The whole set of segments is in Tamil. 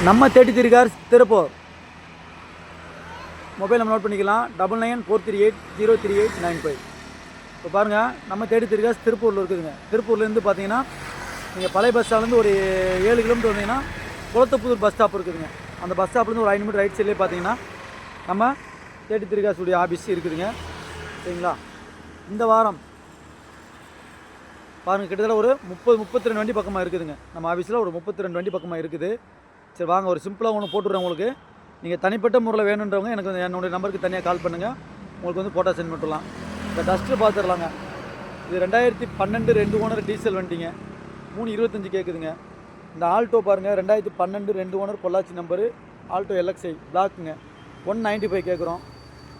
நம்ம 33 கார்ஸ் திருப்பூர். மொபைல் நம்ம நோட் பண்ணிக்கலாம் 9943803895. இப்போ பாருங்கள், நம்ம 33 கார்ஸ் திருப்பூரில் இருக்குதுங்க. திருப்பூர்லேருந்து பார்த்தீங்கன்னா நீங்கள் பழைய பஸ் ஸ்டாப்லேருந்து ஒரு 7 கிலோமீட்டர் வந்தீங்கன்னா குளத்தப்புதூர் பஸ் ஸ்டாப் இருக்குதுங்க. அந்த பஸ் ஸ்டாப்லேருந்து ஒரு 5 மீட்டர் ரைட் சைட்லேயே பார்த்தீங்கன்னா நம்ம 33 கார்ஸுடைய ஆஃபீஸ் இருக்குதுங்க. சரிங்களா? இந்த வாரம் பாருங்கள், கிட்டத்தட்ட ஒரு 32 வண்டி பக்கமாக இருக்குதுங்க. நம்ம ஆஃபீஸில் ஒரு 32 வண்டி பக்கமாக இருக்குது. சரி வாங்க, ஒரு சிம்பிளாக ஒன்று போட்டுவிட்றேன் உங்களுக்கு. நீங்கள் தனிப்பட்ட முறையில் வேணுன்றவங்க எனக்கு என்னுடைய நம்பருக்கு தனியாக கால் பண்ணுங்கள். உங்களுக்கு வந்து ஃபோட்டோ சென்ட் பண்ணிடலாம். இந்த டஸ்ட்டு பார்த்துடலாங்க. இது 2012 2 ஓனர் டீசல் வண்டிங்க. 325 கேட்குதுங்க. இந்த ஆல்டோ பாருங்கள், 2012 2 owner Pollachi number, Alto LXI பிளாக்குங்க. 195 கேட்குறோம்.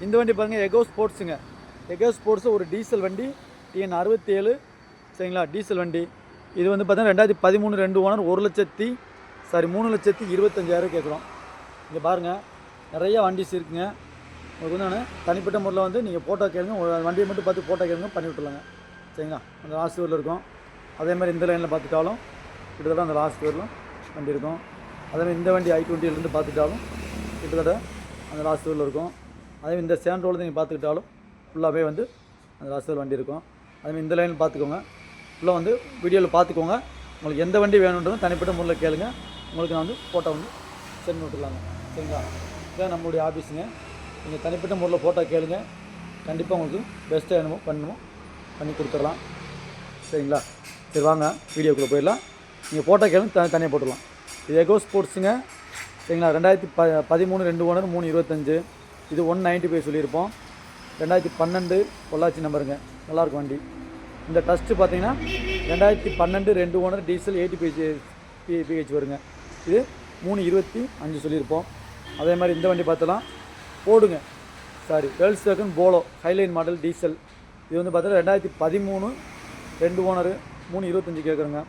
இந்த வண்டி பாருங்கள், எகோ ஸ்போர்ட்ஸுங்க. எகோ ஸ்போர்ட்ஸு ஒரு டீசல் வண்டி, TN 67. சரிங்களா? டீசல் வண்டி. இது வந்து பார்த்தீங்கன்னா 2013 2 ஓனர் 3,25,000 கேட்குறோம். இங்கே பாருங்கள், நிறைய வண்டிஸ் இருக்குங்க. உங்களுக்கு வந்து நான் தனிப்பட்ட முறையில் வந்து நீங்கள் ஃபோட்டோ கேளுங்க, வண்டியை மட்டும் பார்த்து ஃபோட்டோ கேளுங்க, பண்ணி விட்டுலாங்க. சரிங்களா? அந்த லாஸ்ட் ஊரில் இருக்கும். அதேமாதிரி இந்த லைனில் பார்த்துட்டாலும் கிட்டத்தட்ட அந்த லாஸ்ட் ஊரிலும் வண்டி இருக்கும். அதேமாதிரி இந்த வண்டி I-20 பார்த்துட்டாலும் கிட்டத்தட்ட அந்த லாஸ்ட் ஊரில் இருக்கும். அதேமாதிரி இந்த சேண்ட் ரோடு நீங்கள் பார்த்துக்கிட்டாலும் ஃபுல்லாகவே வந்து அந்த லாஸ்ட் ஊர் வண்டி இருக்கும். அதேமாதிரி இந்த லைனில் பார்த்துக்கோங்க, ஃபுல்லாக வந்து வீடியோவில் பார்த்துக்கோங்க. உங்களுக்கு எந்த வண்டி வேணுன்றதும் தனிப்பட்ட முறையில் கேளுங்க. உங்களுக்கு நான் வந்து ஃபோட்டோ வந்து சென்ட் விட்டுலாங்க. சரிங்களா? இதான் நம்மளுடைய ஆஃபீஸுங்க. நீங்கள் தனிப்பட்ட முறையில் ஃபோட்டோ கேளுங்க, கண்டிப்பாக உங்களுக்கு பெஸ்ட்டாக என்னமோ பண்ணி கொடுத்துடலாம். சரிங்களா? சரி வாங்க, வீடியோக்குள்ளே போயிடலாம். நீங்கள் ஃபோட்டோ கேளுங்க, தனியாக போட்டுடலாம். இது எகோ ஸ்போர்ட்ஸுங்க. சரிங்களா? 2013 2 ஓனர் 325. இது 195 சொல்லியிருப்போம். 2012 பொள்ளாச்சி நம்பருங்க. நல்லாயிருக்கும் வண்டி. இந்த டஸ்ட்டு பார்த்தீங்கன்னா 2012 2 ஓனர் டீசல் 80 PH வருங்க. இது 325 சொல்லியிருப்போம். அதே மாதிரி இந்த வண்டி பார்த்தலாம், போடுங்க. வேல்ஸ் வேகன் போலோ ஹைலைன் மாடல் டீசல். இது வந்து பார்த்தீங்கன்னா 2013 2 ஓனர் 325 கேட்குறோங்க.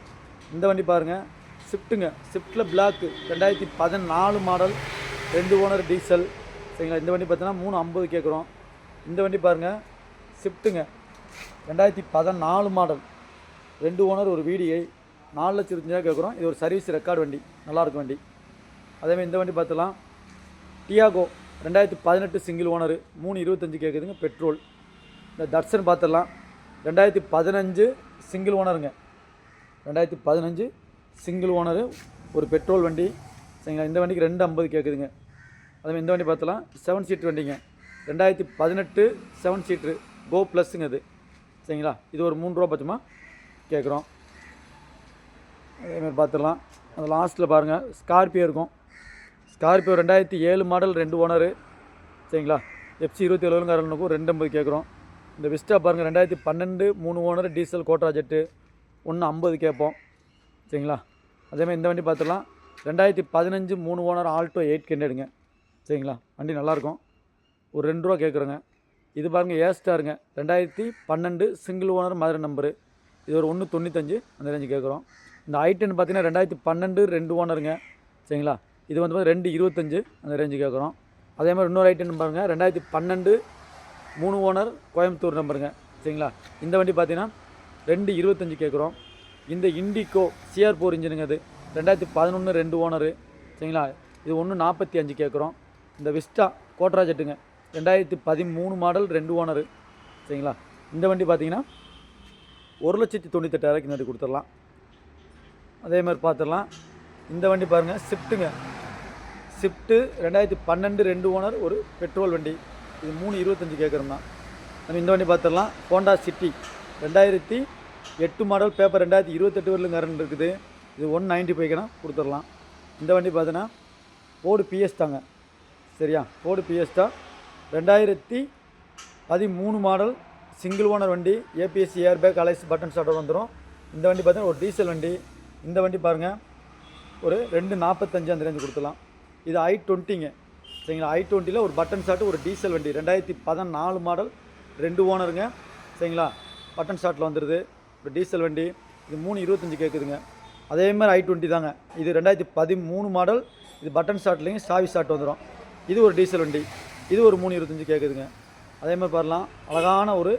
இந்த வண்டி பாருங்கள், ஸ்விஃப்ட்டுங்க. ஸ்விஃப்ட்டில் பிளாக்கு 2014 மாடல் 2 ஓனர் டீசல். சரிங்களா? இந்த வண்டி பார்த்தீங்கன்னா 350 கேட்குறோம். இந்த வண்டி பாருங்கள், ஸ்விஃப்ட்டுங்க. 2014 மாடல் 2 ஓனர் ஒரு VDI 4,25,000 கேட்குறோம். இது ஒரு சர்வீஸ் ரெக்கார்டு வண்டி, நல்லாயிருக்கும் வண்டி. அதேமாதிரி இந்த வண்டி பார்த்துலாம், டியாகோ 2018 சிங்கிள் ஓனர் 325 கேட்குதுங்க, பெட்ரோல். இந்த தட்சன் பார்த்துடலாம், 2015 சிங்கிள் ஓனருங்க. 2015 சிங்கிள் ஓனரு ஒரு பெட்ரோல் வண்டி. சரிங்களா? இந்த வண்டிக்கு 250 கேட்குதுங்க. அதேமாதிரி இந்த வண்டி பார்த்தலாம், 7 சீட்ரு வண்டிங்க. 2018 7 சீட்ரு கோ ப்ளஸ்ஸுங்க அது. சரிங்களா? இது ஒரு 3 ரூபா பட்சமாக கேட்குறோம். அதேமாதிரி பார்த்துடலாம். அந்த லாஸ்ட்டில் பாருங்கள், ஸ்கார்பியோ இருக்கும். Scorpio 2007 model 2 owner. சரிங்களா? FC 27 250 கேட்குறோம். இந்த விஸ்டா பாருங்கள், 2012 3 ஓனர் டீசல் கோட்ரா ஜெட்டு 150 கேட்போம். சரிங்களா? அதேமாதிரி இந்த வண்டி பார்த்துடலாம், 2015 3 ஓனர் ஆல்டோ 800ங்க. சரிங்களா? வண்டி நல்லாயிருக்கும். ஒரு 2 ரூபா கேட்குறோங்க. இது பாருங்கள், ஏஸ்டாருங்க. 2012 சிங்கிள் ஓனர் மதுரை நம்பரு. இது ஒரு 195 அந்த ரேஞ்சு கேட்குறோம். இந்த I-10 பார்த்தீங்கன்னா 2012 2 ஓனருங்க. சரிங்களா? இது வந்து 225 அந்த ரேஞ்சு கேட்குறோம். அதே மாதிரி இன்னொரு I-10 பாருங்கள், 2012 3 ஓனர் கோயம்புத்தூர் நம்பருங்க. சரிங்களா? இந்த வண்டி பார்த்தீங்கன்னா 225 கேட்குறோம். இந்த இண்டிகோ CR4 இன்ஜினுங்க. அது 2011 2 ஓனரு. சரிங்களா? இது 145 கேட்குறோம். இந்த விஸ்டா கோட்ரா ஜெட்டுங்க, 2013 மாடல் 2 ஓனரு. சரிங்களா? இந்த வண்டி பார்த்தீங்கன்னா 1,98,000 இந்த வண்டி கொடுத்துடலாம். அதே மாதிரி பார்த்துடலாம். இந்த வண்டி பாருங்கள், ஸ்விஃப்ட்டுங்க. ஸ்விஃப்ட்டு 2012 2 ஓனர் ஒரு பெட்ரோல் வண்டி. இது 325 கேட்குறோம்னா. நம்ம இந்த வண்டி பார்த்துடலாம், ஹோண்டா சிட்டி 2008 மாடல் பேப்பர் 2028 வரலும் கரண்ட் இருக்குது. இது 195 கொடுத்துடலாம். இந்த வண்டி பார்த்தீங்கன்னா ஃபோர்டு பிஎஸ்டாங்க. சரியா? Ford Fiesta 2013 model single owner வண்டி, APS airbag alloys button starter வந்துடும். இந்த வண்டி பார்த்தீங்கன்னா ஒரு டீசல் வண்டி. இந்த வண்டி பாருங்கள், ஒரு 245 அந்த ரேஞ்சு கொடுத்துடலாம். இது I-20ங்க. சரிங்களா? I-20ல் ஒரு பட்டன் ஸ்டார்ட் ஒரு டீசல் வண்டி, 2014 மாடல் 2 ஓனருங்க. சரிங்களா? பட்டன் ஸ்டார்ட்டில் வந்துடுது, ஒரு டீசல் வண்டி. இது 325 கேட்குதுங்க. அதேமாதிரி I-20 தாங்க. இது 2013 மாடல். இது பட்டன் ஸ்டார்ட்லேயும் சாவி ஸ்டார்ட் வந்துடும். இது ஒரு டீசல் வண்டி. இது ஒரு 325 கேட்குதுங்க. அதேமாதிரி பாருலாம், அழகான ஒரு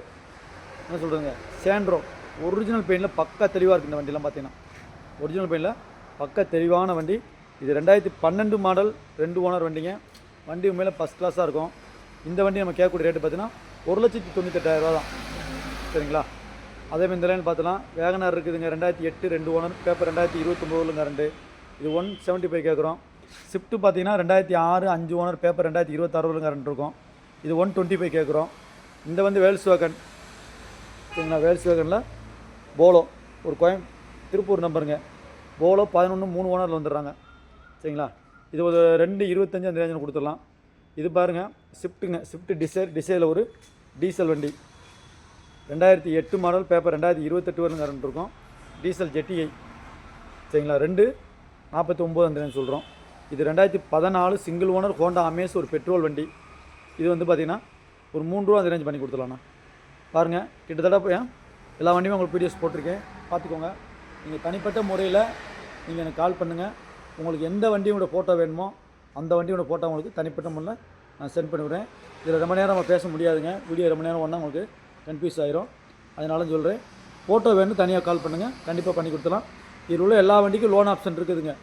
என்ன சொல்கிறதுங்க, சேண்ட்ரோ ஒரிஜினல் பெயிண்டில் பக்கா தெளிவாக இருக்குது. இந்த வண்டிலாம் பார்த்தீங்கன்னா ஒரிஜினல் பெயிண்டில் பக்கா தெளிவான வண்டி. இது 2012 மாடல் 2 ஓனர் வண்டிங்க. வண்டி உண்மையில ஃபஸ்ட் கிளாஸாக இருக்கும். இந்த வண்டி நம்ம கேட்கக்கூடிய ரேட்டு பார்த்தீங்கன்னா 1,98,000 தான். சரிங்களா? அதேமாதிரி இந்த லைன் பார்த்தலாம் வேகனார் இருக்குதுங்க. 2008 2 ஓனர், பேப்பர் 2029 கரண்ட்டு. இது 175 கேட்குறோம். ஸ்விஃப்ட்டு பார்த்தீங்கன்னா 2006 5 ஓனர், பேப்பர் 2026 கரண்ட் இருக்கும். இது 125 கேட்குறோம். இந்த வந்து வேல்ஸ் வேகன். சரிங்களா? வேல்ஸ் வேகனில் போலோ ஒரு திருப்பூர் நம்பருங்க. போலோ 11 3 ஓனரில் வந்துடுறாங்க. சரிங்களா? இது ஒரு 225 அந்த ரேஞ்சில் கொடுத்துடலாம். இது பாருங்கள் ஸ்விஃப்ட்டுங்க. ஸ்விஃப்ட் டிசைரில் ஒரு டீசல் வண்டி. 2008 மாடல், பேப்பர் 2028 வரைக்கும் கரண்ட் இருக்கும். டீசல் ஜெட்டிஐ. சரிங்களா? 249 அந்த ரேஞ்ச் சொல்கிறோம். இது 2014 சிங்கிள் ஓனர் ஹோண்டா அமேஸ் ஒரு பெட்ரோல் வண்டி. இது வந்து பார்த்திங்கன்னா ஒரு 3 ரூபா அந்த ரேஞ்ச் பண்ணி கொடுத்துடலாண்ணா. பாருங்கள் கிட்டத்தட்ட எல்லா வண்டியுமே உங்களுக்கு பிடிஎஸ் போட்டிருக்கேன், பார்த்துக்கோங்க. நீங்கள் தனிப்பட்ட முறையில் நீங்கள் எனக்கு கால் பண்ணுங்கள். உங்களுக்கு எந்த வண்டியோட ஃபோட்டோ வேணுமோ அந்த வண்டியோட ஃபோட்டோ உங்களுக்கு தனிப்பட்ட முறையில் நான் சென்ட் பண்ணிவிடுறேன். இதில் ரொம்ப நேரம் நம்ம பேச முடியாதுங்க. வீடியோ ரொம்ப நேரம் ஒன்றா உங்களுக்கு கன்ஃபியூஸ் ஆகிரும். அதனால சொல்கிறேன், ஃபோட்டோ வேணும் தனியாக கால் பண்ணுங்கள், கண்டிப்பாக பண்ணி கொடுத்துலாம். இதில் உள்ள எல்லா வண்டிக்கும் லோன் ஆப்ஷன் இருக்குதுங்க.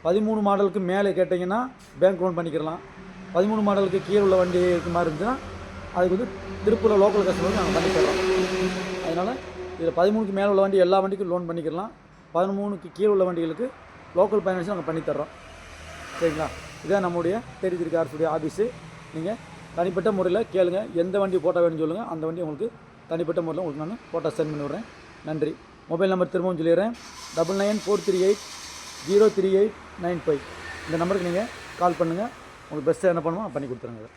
13 மாடலுக்கு மேலே கேட்டிங்கன்னா பேங்க் லோன் பண்ணிக்கிறலாம். 13 மாடலுக்கு கீழே உள்ள வண்டி இருக்க மாதிரி இருந்துச்சுன்னா அதுக்கு வந்து திருப்பூரில் லோக்கல் கஸ்டமருக்கு நாங்கள் பண்ணி தரோம். அதனால் இதில் 13க்கு மேலே உள்ள வண்டி எல்லா வண்டிக்கும் லோன் பண்ணிக்கலாம். 13க்கு கீழே உள்ள வண்டிகளுக்கு லோக்கல் ஃபைனான்ஸ் நாங்கள் பண்ணித்தர்றோம். சரிங்களா? இதான் நம்முடைய தெரிவித்திரு கார்ஸுடைய ஆஃபீஸு. நீங்கள் தனிப்பட்ட முறையில் கேளுங்க, எந்த வண்டி ஃபோட்டோ வேணும்னு சொல்லுங்கள், அந்த வண்டி உங்களுக்கு தனிப்பட்ட முறையில் உங்களுக்கு நான் ஃபோட்டோ சென்ட் பண்ணி விட்றேன். நன்றி. மொபைல் நம்பர் திரும்பவும் சொல்லிடுறேன், 9943803895. இந்த நம்பருக்கு நீங்கள் கால் பண்ணுங்கள். உங்களுக்கு பெஸ்ட்டாக என்ன பண்ணுமோ பண்ணி கொடுத்துருங்க.